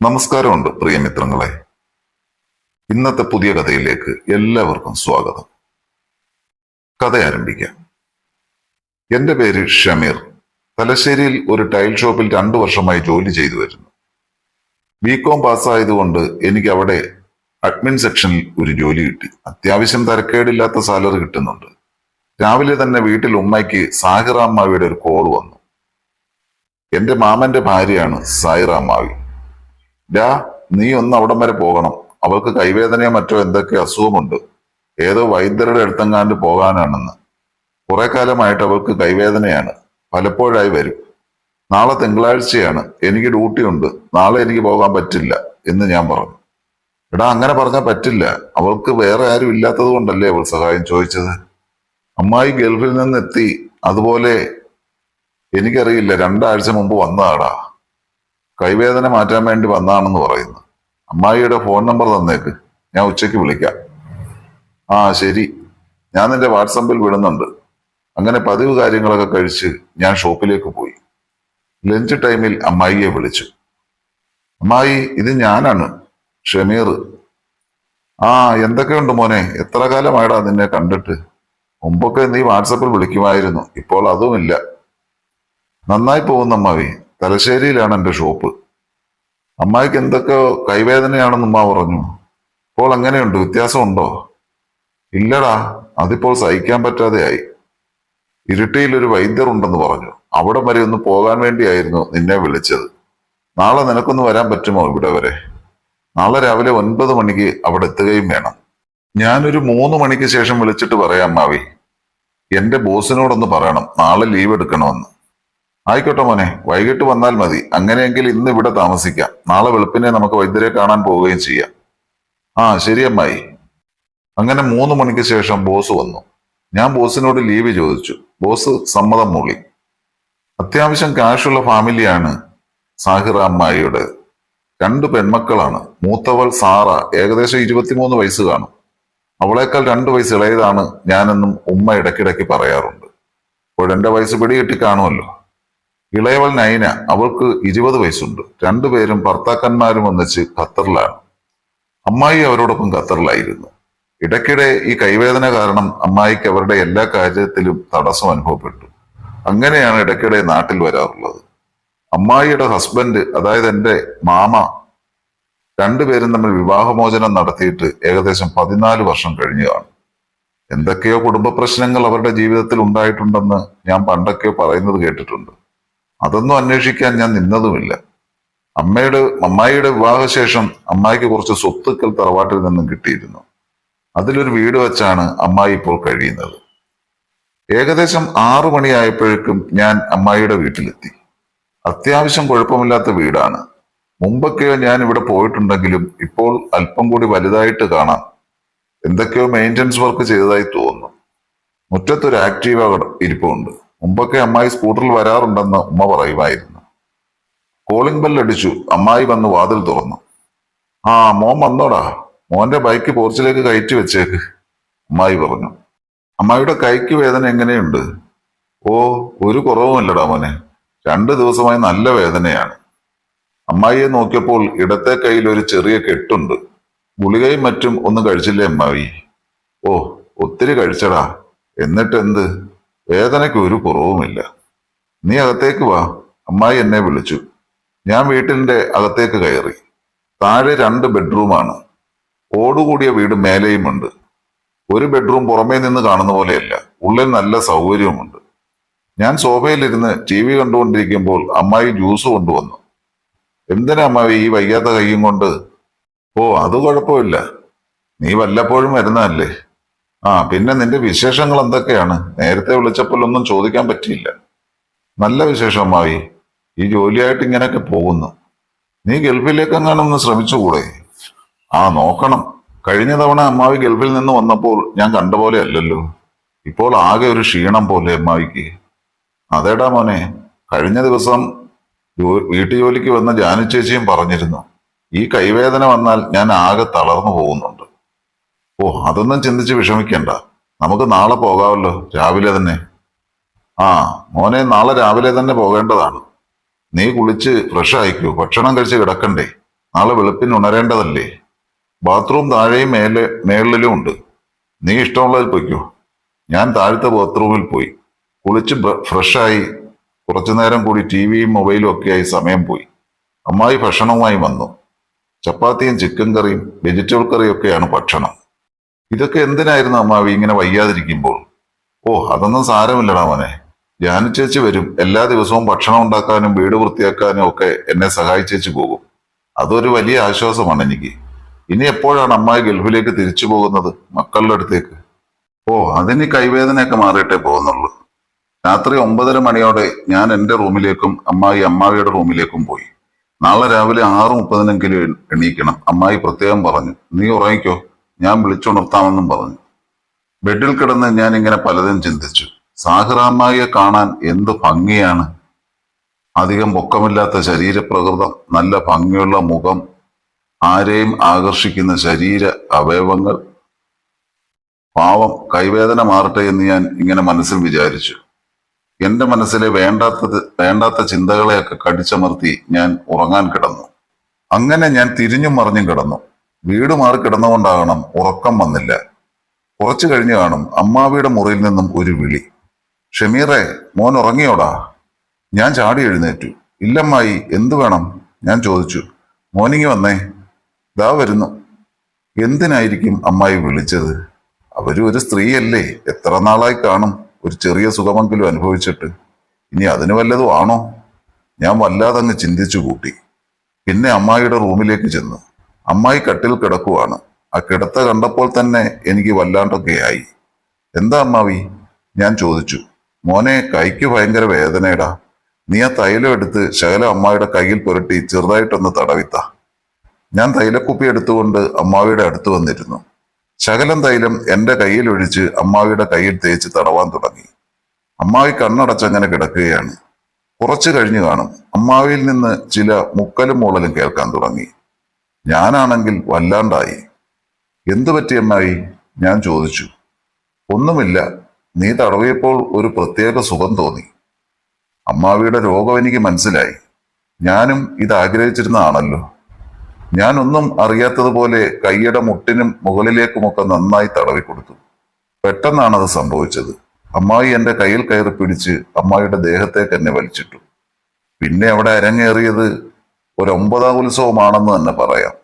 നമസ്കാരമുണ്ട് പ്രിയ മിത്രങ്ങളെ. ഇന്നത്തെ പുതിയ കഥയിലേക്ക് എല്ലാവർക്കും സ്വാഗതം. കഥ ആരംഭിക്കാം. എന്റെ പേര് ഷമീർ. തലശ്ശേരിയിൽ ഒരു ടൈൽ ഷോപ്പിൽ 2 വർഷമായി ജോലി ചെയ്തു വരുന്നു. ബികോം പാസ്സായതുകൊണ്ട് എനിക്ക് അവിടെ അഡ്മിൻ സെക്ഷനിൽ ഒരു ജോലി കിട്ടി. അത്യാവശ്യം തരക്കേടില്ലാത്ത സാലറി കിട്ടുന്നുണ്ട്. രാവിലെ തന്നെ വീട്ടിൽ ഉമ്മയ്ക്ക് സാഹിറാമ്മാവിയുടെ ഒരു കോൾ വന്നു. എന്റെ മാമന്റെ ഭാര്യയാണ് സായിറാമ്മാവി. നീ ഒന്ന് അവിടം വരെ പോകണം, അവൾക്ക് കൈവേദനയോ മറ്റോ എന്തൊക്കെ അസുഖമുണ്ട്, ഏതോ വൈദ്യരുടെ അടുത്തെങ്ങാണ്ട് പോകാനാണെന്ന്. കുറെ കാലമായിട്ട് അവൾക്ക് കൈവേദനയാണ്, പലപ്പോഴായി വരും. നാളെ തിങ്കളാഴ്ചയാണ്, എനിക്ക് ഡ്യൂട്ടി ഉണ്ട്, നാളെ എനിക്ക് പോകാൻ പറ്റില്ല എന്ന് ഞാൻ പറഞ്ഞു. അങ്ങനെ പറഞ്ഞാൽ പറ്റില്ല, അവൾക്ക് വേറെ ആരും ഇല്ലാത്തത് കൊണ്ടല്ലേ അവൾ സഹായം ചോദിച്ചത്. അമ്മായി ഗൾഫിൽ നിന്ന് എത്തി, അതുപോലെ എനിക്കറിയില്ല, 2 ആഴ്ച മുമ്പ് വന്നതാടാ. കൈവേദന മാറ്റാൻ വേണ്ടി വന്നാണെന്ന് പറയുന്നു. അമ്മായിയുടെ ഫോൺ നമ്പർ തന്നേക്ക്, ഞാൻ ഉച്ചയ്ക്ക് വിളിക്കാം. ആ ശരി, ഞാൻ നിന്റെ വാട്സപ്പിൽ വിടുന്നുണ്ട്. അങ്ങനെ പതിവ് കാര്യങ്ങളൊക്കെ കഴിച്ച് ഞാൻ ഷോപ്പിലേക്ക് പോയി. ലഞ്ച് ടൈമിൽ അമ്മായിയെ വിളിച്ചു. അമ്മായി, ഇത് ഞാനാണ്, ഷമീർ. ആ, എന്തൊക്കെയുണ്ട് മോനെ, എത്ര കാലമായിടാ നിന്നെ കണ്ടിട്ട്? മുമ്പൊക്കെ നീ വാട്സപ്പിൽ വിളിക്കുമായിരുന്നു, ഇപ്പോൾ അതുമില്ല. നന്നായി പോകുന്നു അമ്മാവി, തലശ്ശേരിയിലാണ് എൻ്റെ ഷോപ്പ്. അമ്മായിക്ക് എന്തൊക്കെ കൈവേദനയാണെന്ന് ഉമ്മ പറഞ്ഞു. ഇപ്പോൾ എങ്ങനെയുണ്ട്, വ്യത്യാസമുണ്ടോ? ഇല്ലടാ, അതിപ്പോൾ സഹിക്കാൻ പറ്റാതെയായി. ഇരിട്ടിയിൽ ഒരു വൈദ്യർ ഉണ്ടെന്ന് പറഞ്ഞു, അവിടെ വരെ ഒന്ന് പോകാൻ വേണ്ടിയായിരുന്നു നിന്നെ വിളിച്ചത്. നാളെ നിനക്കൊന്ന് വരാൻ പറ്റുമോ ഇവിടെ വരെ? നാളെ രാവിലെ 9 മണിക്ക് അവിടെ എത്തുകയും വേണം. ഞാനൊരു 3 മണിക്ക് ശേഷം വിളിച്ചിട്ട് പറയാം അമ്മാവി. എന്റെ ബോസിനോടൊന്ന് പറയണം നാളെ ലീവ് എടുക്കണമെന്ന്. ആയിക്കോട്ടെ മോനെ, വൈകിട്ട് വന്നാൽ മതി. അങ്ങനെയെങ്കിൽ ഇന്ന് ഇവിടെ താമസിക്കാം, നാളെ വെളുപ്പിനെ നമുക്ക് വൈദ്യരെ കാണാൻ പോവുകയും ചെയ്യാം. ആ ശരി അമ്മായി. അങ്ങനെ 3 മണിക്ക് ശേഷം ബോസ് വന്നു. ഞാൻ ബോസിനോട് ലീവ് ചോദിച്ചു. ബോസ് സമ്മതം മൂളി. അത്യാവശ്യം കാശുള്ള ഫാമിലിയാണ് സാഹിറ അമ്മായിയുടെ. 2 പെൺമക്കളാണ്. മൂത്തവൾ സാറ, ഏകദേശം 23 വയസ്സ് കാണും. അവളേക്കാൾ 2 വയസ്സ് ഇളയതാണ് ഞാനെന്നും ഉമ്മ ഇടയ്ക്കിടയ്ക്ക് പറയാറുണ്ട്. ഇപ്പോഴെന്റെ വയസ്സ് പിടികിട്ടി കാണുമല്ലോ. ഇളയവൾ നൈന, അവൾക്ക് 20 വയസ്സുണ്ട്. 2 പേരും ഭർത്താക്കന്മാരും ഒന്നിച്ച് ഖത്തറിലാണ്. അമ്മായി അവരോടൊപ്പം ഖത്തറിലായിരുന്നു. ഇടയ്ക്കിടെ ഈ കൈവേദന കാരണം അമ്മായിക്ക് അവരുടെ എല്ലാ കാര്യത്തിലും തടസ്സം അനുഭവപ്പെട്ടു. അങ്ങനെയാണ് ഇടയ്ക്കിടെ നാട്ടിൽ വരാറുള്ളത്. അമ്മായിയുടെ ഹസ്ബൻഡ്, അതായത് എൻ്റെ മാമ, 2 പേരും തമ്മിൽ വിവാഹമോചനം നടത്തിയിട്ട് ഏകദേശം 14 വർഷം കഴിഞ്ഞതാണ്. എന്തൊക്കെയോ കുടുംബ പ്രശ്നങ്ങൾ അവരുടെ ജീവിതത്തിൽ ഉണ്ടായിട്ടുണ്ടെന്ന് ഞാൻ പണ്ടൊക്കെയോ പറയുന്നത് കേട്ടിട്ടുണ്ട്. അതൊന്നും അന്വേഷിക്കാൻ ഞാൻ നിന്നതുമില്ല. അമ്മായിയുടെ വിവാഹശേഷം അമ്മായിക്ക് കുറച്ച് സ്വത്തുക്കൾ തറവാട്ടിൽ നിന്നും കിട്ടിയിരുന്നു. അതിലൊരു വീട് വെച്ചാണ് അമ്മായി ഇപ്പോൾ കഴിയുന്നത്. ഏകദേശം 6 മണിയായപ്പോഴേക്കും ഞാൻ അമ്മായിയുടെ വീട്ടിലെത്തി. അത്യാവശ്യം കുഴപ്പമില്ലാത്ത വീടാണ്. മുമ്പൊക്കെയോ ഞാൻ ഇവിടെ പോയിട്ടുണ്ടെങ്കിലും ഇപ്പോൾ അല്പം കൂടി വലുതായിട്ട് കാണാം. എന്തൊക്കെയോ മെയിൻ്റനൻസ് വർക്ക് ചെയ്തതായി തോന്നുന്നു. മുറ്റത്തൊരു ആക്റ്റീവ ഇരിപ്പുണ്ട്. മുമ്പൊക്കെ അമ്മായി സ്കൂട്ടറിൽ വരാറുണ്ടെന്ന് ഉമ്മ പറയുമായിരുന്നു. കോളിംഗ് ബെൽ അടിച്ചു. അമ്മായി വന്ന് വാതിൽ തുറന്നു. ആ, മോൻ വന്നോടാ, മോന്റെ ബൈക്ക് പോർച്ചിലേക്ക് കയറ്റി വെച്ചേക്ക്, അമ്മായി പറഞ്ഞു. അമ്മായിയുടെ കൈക്ക് വേദന എങ്ങനെയുണ്ട്? ഓ, ഒരു കുറവുമില്ലടാ മോനെ, 2 ദിവസമായി നല്ല വേദനയാണ്. അമ്മായിയെ നോക്കിയപ്പോൾ ഇടത്തെ കയ്യിൽ ഒരു ചെറിയ കെട്ടുണ്ട്. ഗുളികയും മറ്റും ഒന്നും കഴിച്ചില്ലേ അമ്മായി? ഓ, ഒത്തിരി കഴിച്ചടാ. എന്നിട്ടെന്ത്? വേദനയ്ക്ക് ഒരു കുറവുമില്ല. നീ അകത്തേക്ക് വാ, അമ്മായി എന്നെ വിളിച്ചു. ഞാൻ വീട്ടിന്റെ അകത്തേക്ക് കയറി. താഴെ 2 ബെഡ്റൂമാണ്. ഓടുകൂടിയ വീട് മേലെയുമുണ്ട്. ഒരു ബെഡ്റൂം പുറമേ നിന്ന് കാണുന്ന പോലെയല്ല, ഉള്ളിൽ നല്ല സൗകര്യവുമുണ്ട്. ഞാൻ സോഫയിലിരുന്ന് TV കണ്ടുകൊണ്ടിരിക്കുമ്പോൾ അമ്മായി ജ്യൂസ് കൊണ്ടുവന്നു. എന്തിനാ അമ്മായി ഈ വയ്യാത്ത കൈയും കൊണ്ട്? ഓ, അത് കുഴപ്പമില്ല, നീ വല്ലപ്പോഴും വരുന്നതല്ലേ. ആ, പിന്നെ നിന്റെ വിശേഷങ്ങൾ എന്തൊക്കെയാണ്? നേരത്തെ വിളിച്ചപ്പോൾ ഒന്നും ചോദിക്കാൻ പറ്റിയില്ല. നല്ല വിശേഷം അമ്മായി, ഈ ജോലിയായിട്ട് ഇങ്ങനെയൊക്കെ പോകുന്നു. നീ ഗൾഫിലേക്കെങ്ങാനൊന്ന് ശ്രമിച്ചുകൂടെ? ആ, നോക്കണം. കഴിഞ്ഞ തവണ അമ്മാവി ഗൾഫിൽ നിന്ന് വന്നപ്പോൾ ഞാൻ കണ്ട പോലെ അല്ലല്ലോ. ഇപ്പോൾ ആകെ ഒരു ക്ഷീണം പോലെ അമ്മാവിക്ക്. അതേടാ മോനെ, കഴിഞ്ഞ ദിവസം വീട്ടുജോലിക്ക് വന്ന ജാനു ചേച്ചിയും പറഞ്ഞിരുന്നു, ഈ കൈവേദന വന്നാൽ ഞാൻ ആകെ തളർന്നു പോകുന്നുണ്ട്. ഓ, അതൊന്നും ചിന്തിച്ച് വിഷമിക്കണ്ട, നമുക്ക് നാളെ പോകാമല്ലോ, രാവിലെ തന്നെ. ആ മോനെ, നാളെ രാവിലെ തന്നെ പോകേണ്ടതാണ്. നീ കുളിച്ച് ഫ്രഷ് ആയിക്കൂ, ഭക്ഷണം കഴിച്ച് കിടക്കണ്ടേ? നാളെ വെളുപ്പിന് ഉണരേണ്ടതല്ലേ? ബാത്റൂം താഴെയും മേളിലും ഉണ്ട്. നീ ഇഷ്ടമുള്ളതിൽ പൊയ്ക്കോ. ഞാൻ താഴത്തെ ബാത്റൂമിൽ പോയി കുളിച്ച് ഫ്രഷായി. കുറച്ചു നേരം കൂടി ടിവിയും മൊബൈലും ഒക്കെയായി സമയം പോയി. അമ്മായി ഭക്ഷണവുമായി വന്നു. ചപ്പാത്തിയും ചിക്കൻ കറിയും വെജിറ്റബിൾ കറിയും ഒക്കെയാണ് ഭക്ഷണം. ഇതൊക്കെ എന്തിനായിരുന്നു അമ്മാവി ഇങ്ങനെ വയ്യാതിരിക്കുമ്പോൾ? ഓ, അതൊന്നും സാരമില്ലടാ മോനെ. ജാനു ചേച്ചി വരും. എല്ലാ ദിവസവും ഭക്ഷണം ഉണ്ടാക്കാനും വീട് വൃത്തിയാക്കാനും ഒക്കെ എന്നെ സഹായിച്ചേച്ച് പോകും. അതൊരു വലിയ ആശ്വാസമാണ് എനിക്ക്. ഇനി എപ്പോഴാണ് അമ്മായി ഗൾഫിലേക്ക് തിരിച്ചു പോകുന്നത്, മക്കളുടെ അടുത്തേക്ക്? ഓ, അതിന് കൈവേദനയൊക്കെ മാറിയിട്ടേ പോകുന്നുള്ളൂ. രാത്രി 9:30 മണിയോടെ ഞാൻ എന്റെ റൂമിലേക്കും അമ്മായി അമ്മാവിയുടെ റൂമിലേക്കും പോയി. നാളെ രാവിലെ 6:30 എണീക്കണം. അമ്മായി പ്രത്യേകം പറഞ്ഞു. നീ ഉറങ്ങിക്കോ, ഞാൻ വിളിച്ചുണർത്താമെന്നും പറഞ്ഞു. ബെഡിൽ കിടന്ന് ഞാൻ ഇങ്ങനെ പലതും ചിന്തിച്ചു. സാഹിറ അമ്മായിയെ കാണാൻ എന്ത് ഭംഗിയാണ്. അധികം പൊക്കമില്ലാത്ത ശരീരപ്രകൃതം, നല്ല ഭംഗിയുള്ള മുഖം, ആരെയും ആകർഷിക്കുന്ന ശരീര അവയവങ്ങൾ. പാവം, കൈവേദന മാറട്ടെ എന്ന് ഞാൻ ഇങ്ങനെ മനസ്സിൽ വിചാരിച്ചു. എന്റെ മനസ്സിലെ വേണ്ടാത്ത ചിന്തകളെയൊക്കെ കടിച്ചമർത്തി ഞാൻ ഉറങ്ങാൻ കിടന്നു. അങ്ങനെ ഞാൻ തിരിഞ്ഞും മറിഞ്ഞും കിടന്നു. വീട് മാറി കിടന്നുകൊണ്ടാകണം ഉറക്കം വന്നില്ല. കുറച്ചു കഴിഞ്ഞു കാണും അമ്മാവിയുടെ മുറിയിൽ നിന്നും ഒരു വിളി. ഷമീറെ, മോൻ ഉറങ്ങിയോടാ? ഞാൻ ചാടി എഴുന്നേറ്റു. ഇല്ലമ്മായി, എന്തു വേണം? ഞാൻ ചോദിച്ചു. മോനിങ്ങി വന്നേ, ദാ വരുന്നു. എന്തിനായിരിക്കും അമ്മായി വിളിച്ചത്? അവരും ഒരു സ്ത്രീയല്ലേ, എത്ര നാളായി കാണും ഒരു ചെറിയ സുഖമെങ്കിലും അനുഭവിച്ചിട്ട്. ഇനി അതിന് വല്ലതും ആണോ? ഞാൻ വല്ലാതങ്ങ് ചിന്തിച്ചു കൂട്ടി. പിന്നെ അമ്മായിയുടെ റൂമിലേക്ക് ചെന്നു. അമ്മായി കട്ടിൽ കിടക്കുവാണ്. ആ കിടത്ത കണ്ടപ്പോൾ തന്നെ എനിക്ക് വല്ലാണ്ടൊക്കെയായി. എന്താ അമ്മാവി? ഞാൻ ചോദിച്ചു. മോനെ, കൈക്ക് ഭയങ്കര വേദനയടാ. നീ ആ തൈലം എടുത്ത് ശകലം അമ്മായിയുടെ കയ്യിൽ പുരട്ടി ചെറുതായിട്ടൊന്ന് തടവിത്ത. ഞാൻ തൈലക്കുപ്പി എടുത്തുകൊണ്ട് അമ്മാവിയുടെ അടുത്ത് വന്നിരുന്നു. ശകലം തൈലം എന്റെ കയ്യിൽ ഒഴിച്ച് അമ്മാവിയുടെ കയ്യിൽ തേച്ച് തടവാൻ തുടങ്ങി. അമ്മാവി കണ്ണടച്ചങ്ങനെ കിടക്കുകയാണ്. കുറച്ചു കഴിഞ്ഞു കാണും അമ്മാവിയിൽ നിന്ന് ചില മുക്കലും മൂളലും കേൾക്കാൻ തുടങ്ങി. ഞാനാണെങ്കിൽ വല്ലാണ്ടായി. എന്തു പറ്റി അമ്മായി? ഞാൻ ചോദിച്ചു. ഒന്നുമില്ല, നീ തടവിയപ്പോൾ ഒരു പ്രത്യേക സുഖം തോന്നി. അമ്മാവിയുടെ രോഗം എനിക്ക് മനസ്സിലായി. ഞാനും ഇത് ആഗ്രഹിച്ചിരുന്നതാണല്ലോ. ഞാനൊന്നും അറിയാത്തതുപോലെ കൈയുടെ മുട്ടിനും മുകളിലേക്കുമൊക്കെ നന്നായി തടവിക്കൊടുത്തു. പെട്ടെന്നാണത് സംഭവിച്ചത്. അമ്മായി എന്റെ കയ്യിൽ കയറി പിടിച്ച് അമ്മായിയുടെ ദേഹത്തേക്ക് എന്നെ വലിച്ചിട്ടു. പിന്നെ അവിടെ അരങ്ങേറിയത് ഒരു 9ാം ഉത്സവമാണെന്ന് തന്നെ പറയാം.